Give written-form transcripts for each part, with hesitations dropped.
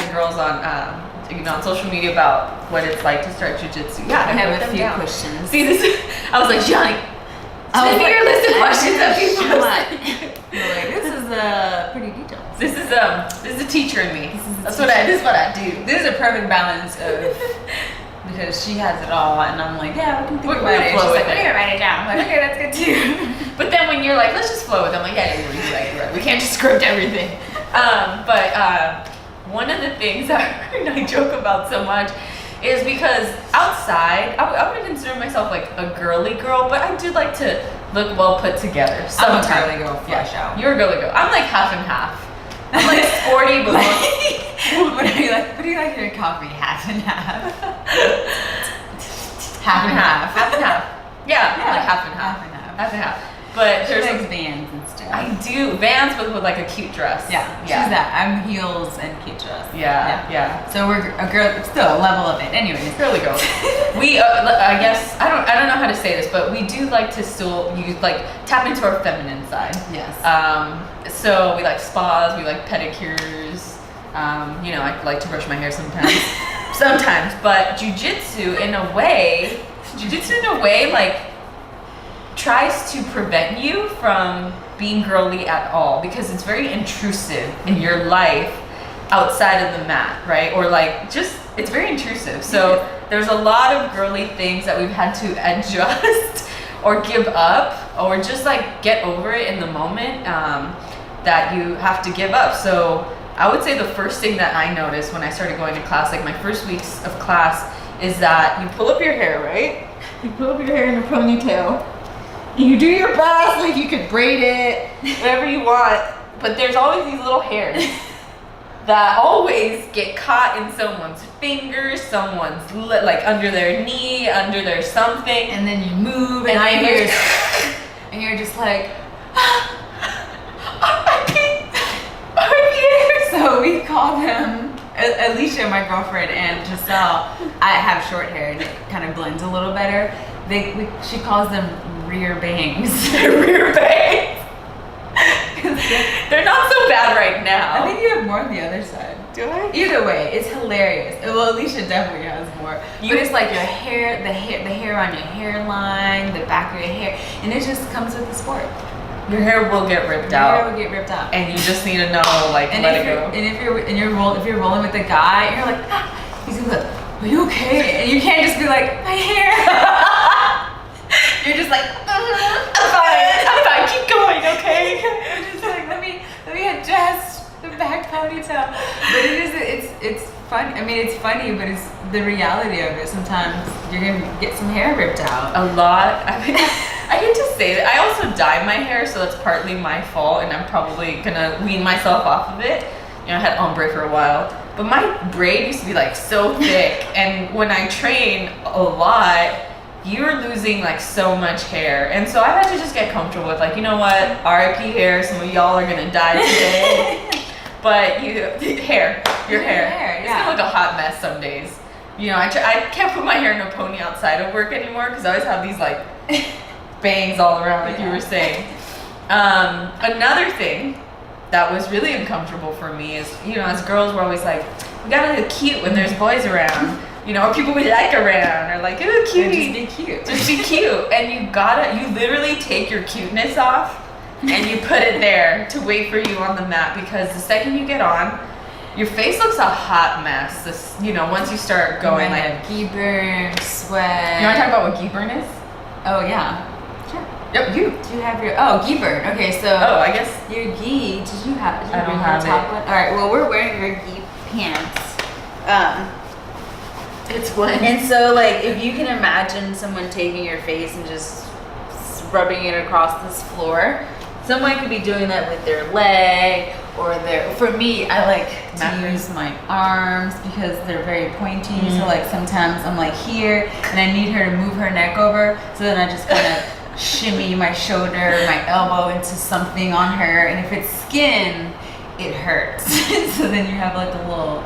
the girls on, on social media about what it's like to start jiu-jitsu. Yeah, I have a few questions. See, I was like, Johnny, send me your list of questions that people this is pretty detailed. This is a teacher in me. This is what I do. This is a perfect balance of because she has it all, and I'm like, yeah, we can think about it. She's like, we're gonna write it down. I'm like, okay, that's good too. But then when you're like, let's just flow with it, I'm like, yeah, you're right. We can't just script everything. But one of the things that I joke about so much is because outside, I wouldn't consider myself like a girly girl, but I do like to look well put together. Sometimes. I'm a girly girl, flesh out. You're a girly girl. I'm like half and half. I'm like sporty, but what do you like in your coffee? Half and half. Half and half. Half and half. Yeah, I'm like half and half. Half and half. Half and half. But there's like Vans and stuff. I do Vans, but with like a cute dress. Yeah, she's that. I'm heels and cute dress. Yeah. So we're a girl, still a level of it. Anyways, girly girls. We, I guess I don't know how to say this, but we do like to still use tap into our feminine side. Yes. So we like spas, we like pedicures. I like to brush my hair sometimes. But jujitsu in a way, tries to prevent you from being girly at all because it's very intrusive in your life outside of the mat, right? Or it's very intrusive. So there's a lot of girly things that we've had to adjust or give up or just get over it in the moment that you have to give up. So I would say the first thing that I noticed when I started going to class, my first weeks of class, is that you pull up your hair, right? You pull up your hair in a ponytail. You do your best, you could braid it, whatever you want, but there's always these little hairs that always get caught in someone's fingers, someone's under their knee, under their something, and then you move, and you're just like, so we call them, Alicia, my girlfriend, and Giselle, I have short hair and it kind of blends a little better. She calls them rear bangs. Rear bangs. They're not so bad right now. I think you have more on the other side. Do I? Either way, it's hilarious. Well, Alicia definitely has more. But it's like your hair, the hair on your hairline, the back of your hair, and it just comes with the sport. Your hair will get ripped out. Your hair will get ripped out. And you just need to know, let it go. And if you're rolling with a guy, and you're like, he's gonna be like, are you okay? And you can't just be like, my hair. You're just like, I'm fine, keep going, okay? You're just like, let me adjust the back ponytail. But it's fun. I mean, it's funny, but it's the reality of it. Sometimes you're gonna get some hair ripped out. A lot. I hate to say that. I also dye my hair, so that's partly my fault, and I'm probably gonna wean myself off of it. I had ombre for a while, but my braid used to be so thick, and when I train a lot, you're losing so much hair, and so I had to just get comfortable with you know what, RIP hair. Some of y'all are gonna die today, but your hair, it's gonna look a hot mess some days. I can't put my hair in a pony outside of work anymore because I always have these bangs all around, like you were saying. Another thing that was really uncomfortable for me is, as girls, we're always we gotta look cute when there's boys around. Or people we like around, or ooh, cutie. Just be cute. Just be cute. And you literally take your cuteness off and you put it there to wait for you on the mat, because the second you get on, your face looks a hot mess. Once you start going gi burn, sweat. You want to talk about what gi burn is? Oh yeah. Sure. Yep, you. Do you have your gi burn? Okay, so. Oh, I guess. Your gi, did you have I don't have top it. one? Alright, well, we're wearing your gi pants. It's one. And so, if you can imagine someone taking your face and just rubbing it across this floor, someone could be doing that with their leg or for me, I like to use my arms because they're very pointy. Mm-hmm. So sometimes I'm here and I need her to move her neck over. So then I just kind of shimmy my shoulder, my elbow into something on her. And if it's skin, it hurts. So then you have a little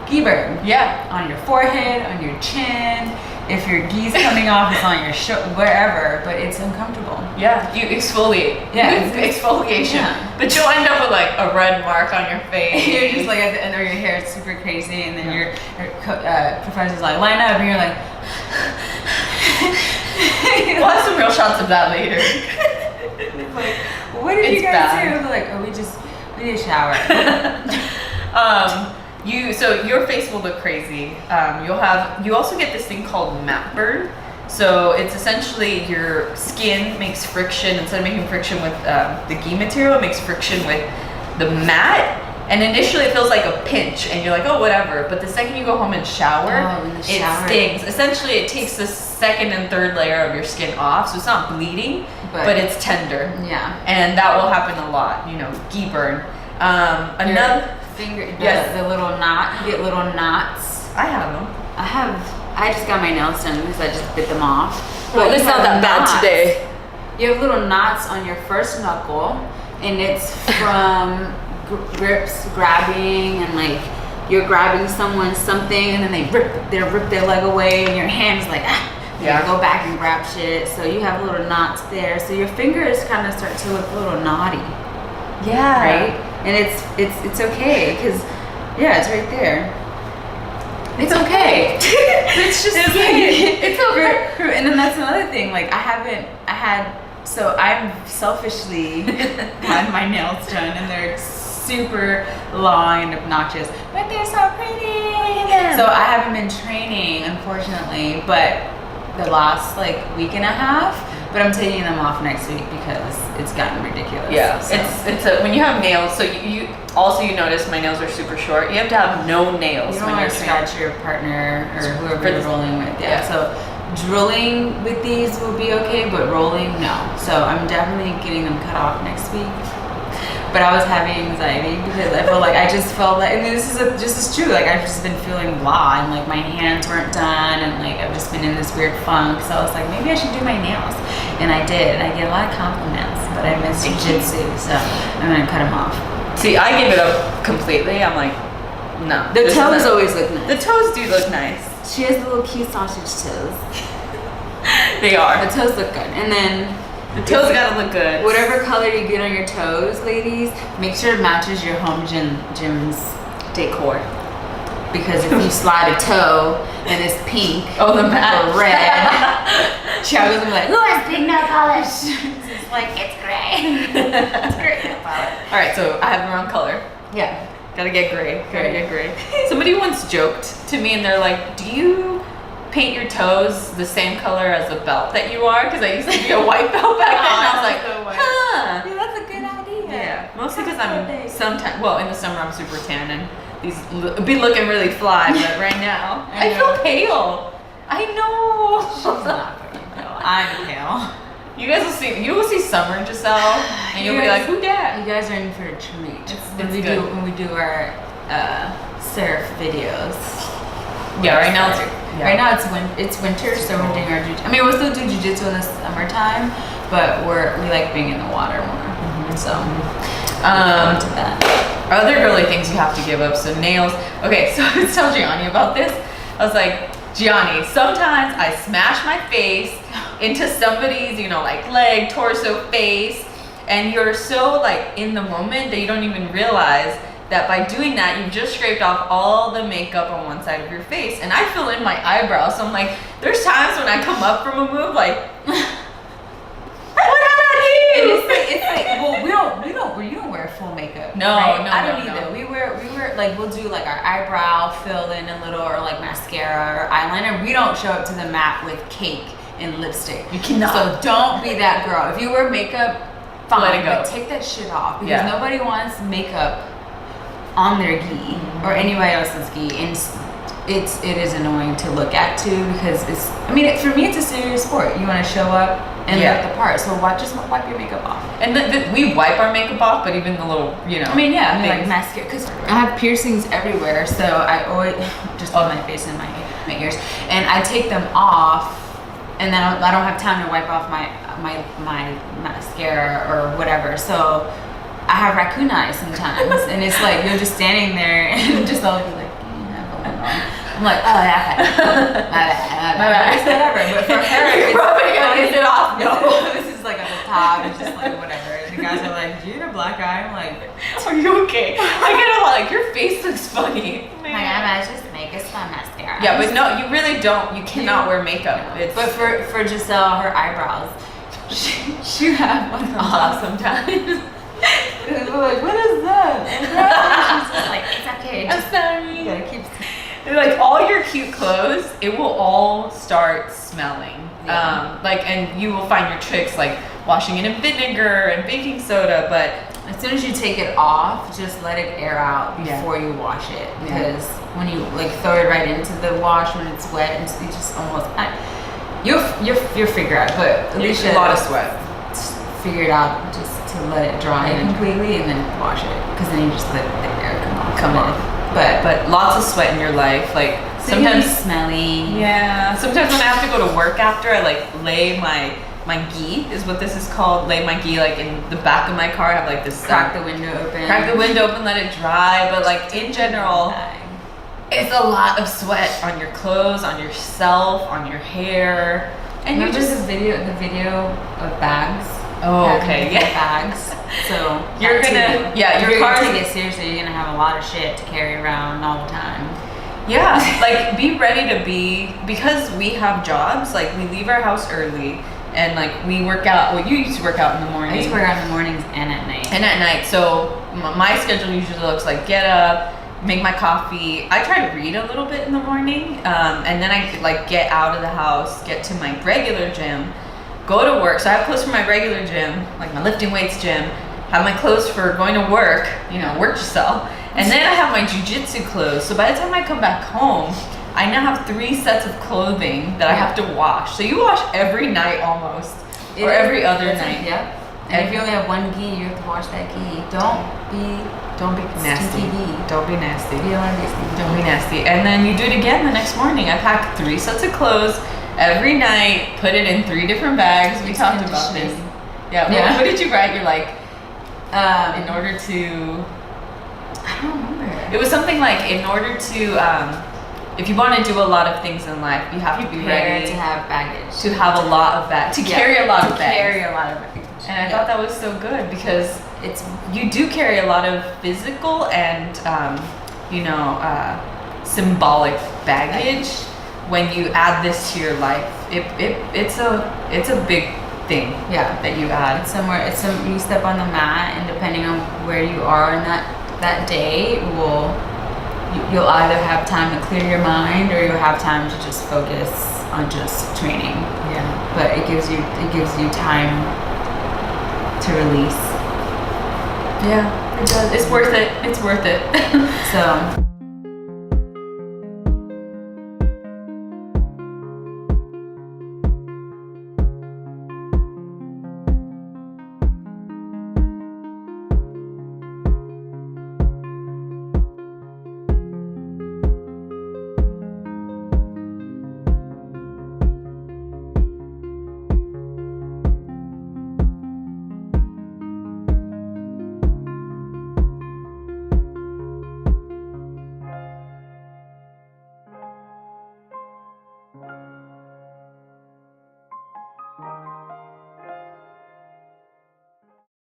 gi burn. Yeah. On your forehead, on your chin. if your gi's coming off, it's on your wherever, but it's uncomfortable. Yeah, you exfoliate. Yeah, exfoliation. Yeah. But you'll end up with like a red mark on your face. You're just like at the end of your hair, it's super crazy, and then your professor's like, line up, and you're like. We'll have some real shots of that later. Like, what did you guys do? Like, oh, we need a shower. So your face will look crazy. You also get this thing called mat burn. So it's essentially your skin makes friction, instead of making friction with the gi material, it makes friction with the mat. And initially it feels like a pinch and you're like, oh, whatever. But the second you go home and shower, it stings. Essentially it takes the second and third layer of your skin off. So it's not bleeding, but it's tender. Yeah. And that will happen a lot, gi burn. Another finger, the little knot, you get little knots. I have them. I just got my nails done because I just bit them off. Well, it's not that bad today. You have little knots on your first knuckle, and it's from grips, grabbing, and like you're grabbing something, and then they rip their leg away, and your hand's like you go back and grab shit. So you have little knots there. So your fingers kind of start to look a little knotty. Yeah. Right. And it's okay because it's right there. It's okay. It's just it's okay. And then that's another thing. Like I'm selfishly had my nails done, and they're super long and obnoxious, but they're so pretty. So I haven't been training, unfortunately, but the last week and a half. But I'm taking them off next week because it's gotten ridiculous. Yeah, so. It's when you have nails. So you notice my nails are super short. You have to have no nails. You don't want to scratch your partner or whoever you're rolling with. Yeah. So drilling with these will be okay, but rolling, no. So I'm definitely getting them cut off next week. But I was having anxiety because I felt like, and this is true. Like I've just been feeling blah, and like my hands weren't done, and like I've just been in this weird funk. So I was like, maybe I should do my nails, and I did. And I get a lot of compliments, but I miss Jiu Jitsu, so I'm gonna cut them off. See, I gave it up completely. I'm like, no. The toes always look nice. The toes do look nice. She has the little cute sausage toes. They are. The toes look good, and then. The toes gotta look good. Whatever color you get on your toes, ladies, make sure it matches your home gym's decor. Because if you slide a toe and it's pink or red, Chiago's gonna be like, who has pink nail polish? It's like, it's gray. It's great nail polish. Alright, so I have the wrong color. Yeah. Gotta get gray. Somebody once joked to me and they're like, do you paint your toes the same color as the belt that you are? Because I used to be a white belt back then, and I was like, huh. Yeah, that's a good idea. Yeah, mostly because I'm sometimes, in the summer I'm super tan and these be looking really fly, but right now I feel pale. I know. She's not fucking pale. I'm pale. You will see Summer Giselle, and you'll be like, who dat? You guys are in for a treat. When we do our surf videos. Yeah, right now it's winter, so we're doing our jiu-jitsu. I mean, we'll still do jiu-jitsu in the summertime, but we like being in the water more. Mm-hmm. So, to that. Other girly things you have to give up. So nails. Okay, so I was telling Gianni about this. I was like, Gianni, sometimes I smash my face into somebody's, leg, torso, face, and you're so in the moment that you don't even realize that by doing that, you've just scraped off all the makeup on one side of your face. And I fill in my eyebrows. So I'm like, there's times when I come up from a move like, what happened here? Well, you don't wear full makeup. No, right? No, I don't no, either. no. We wear we'll do our eyebrow fill in a little, or mascara or eyeliner. We don't show up to the mat with cake and lipstick. You cannot. So don't be that girl. If you wear makeup, fine, let it go. But take that shit off, because nobody wants makeup on their gi or anybody else's gi, and it is annoying to look at too, because for me it's a serious sport. You want to show up and look the part, so just wipe your makeup off. And we wipe our makeup off, but even the little mascara, because I have piercings everywhere, so I always just on my face and my ears, and I take them off, and then I don't have time to wipe off my mascara or whatever, so I have raccoon eyes sometimes, and it's like you're just standing there and just all be like, you have a one on. I'm I'm like, oh yeah, my bad. It's whatever. But for her, it's is it off? No, this is like at the top. It's just like whatever. And the guys are like, do you get a black eye? I'm like, are you okay? I get a lot like your face looks funny. my God, just make us some mascara. Yeah, but no, you really don't. You cannot wear makeup. No. But for Giselle, her eyebrows, she had one off sometimes. And we're like, what is that? She's just like, it's okay. I'm sorry. You gotta keep. Like all your cute clothes, it will all start smelling. Yeah. And you will find your tricks like washing it in vinegar and baking soda, but as soon as you take it off, just let it air out before you wash it. Because when you like throw it right into the wash when it's wet, and you just almost you'll figure out. But Alicia, a lot of sweat. Figure it out just to let it dry completely and then wash it. Because then you just let the air come off. But lots of sweat in your life, like so sometimes smelly. Yeah. Sometimes when I have to go to work after, I like lay my gi is what this is called. Lay my gi like in the back of my car. I have like this crack the window open. Crack the window open, let it dry. But like in general, it's a lot of sweat on your clothes, on yourself, on your hair. And you just the video of bags. Oh, okay, yeah. Bags. So you're gonna, your car take it seriously. You're gonna have a lot of shit to carry around all the time. Yeah, like be ready to be, because we have jobs. Like we leave our house early, and like we work out. Well, you used to work out in the morning. I used to work out in the mornings and at night. And at night. So my schedule usually looks like get up, make my coffee. I try to read a little bit in the morning, and then I like get out of the house, get to my regular gym. Go to work. So I have clothes for my regular gym, like my lifting weights gym. Have my clothes for going to work, work yourself. And then I have my jiu-jitsu clothes. So by the time I come back home, I now have 3 sets of clothing that I have to wash. So you wash every night almost, or every other night. Yep. And if you only have one gi, you have to wash that gi. Don't be nasty. Don't be nasty. You don't want to be stinky. Don't be nasty. And then you do it again the next morning. I pack 3 sets of clothes every night, put it in 3 different bags. We talked about this. Yeah. What did you write? You're like, in order to, I don't remember. It was something like, in order to, if you want to do a lot of things in life, you have to be ready to have baggage. To have a lot of bags. To carry a lot of bags. Carry a lot of baggage. And I thought that was so good, because you do carry a lot of physical and, symbolic baggage. When you add this to your life, it's a big thing. Yeah, that you add. You step on the mat, and depending on where you are in that day, you'll either have time to clear your mind, or you'll have time to just focus on just training. Yeah. But it gives you time to release. Yeah, it does. It's worth it. It's worth it. So.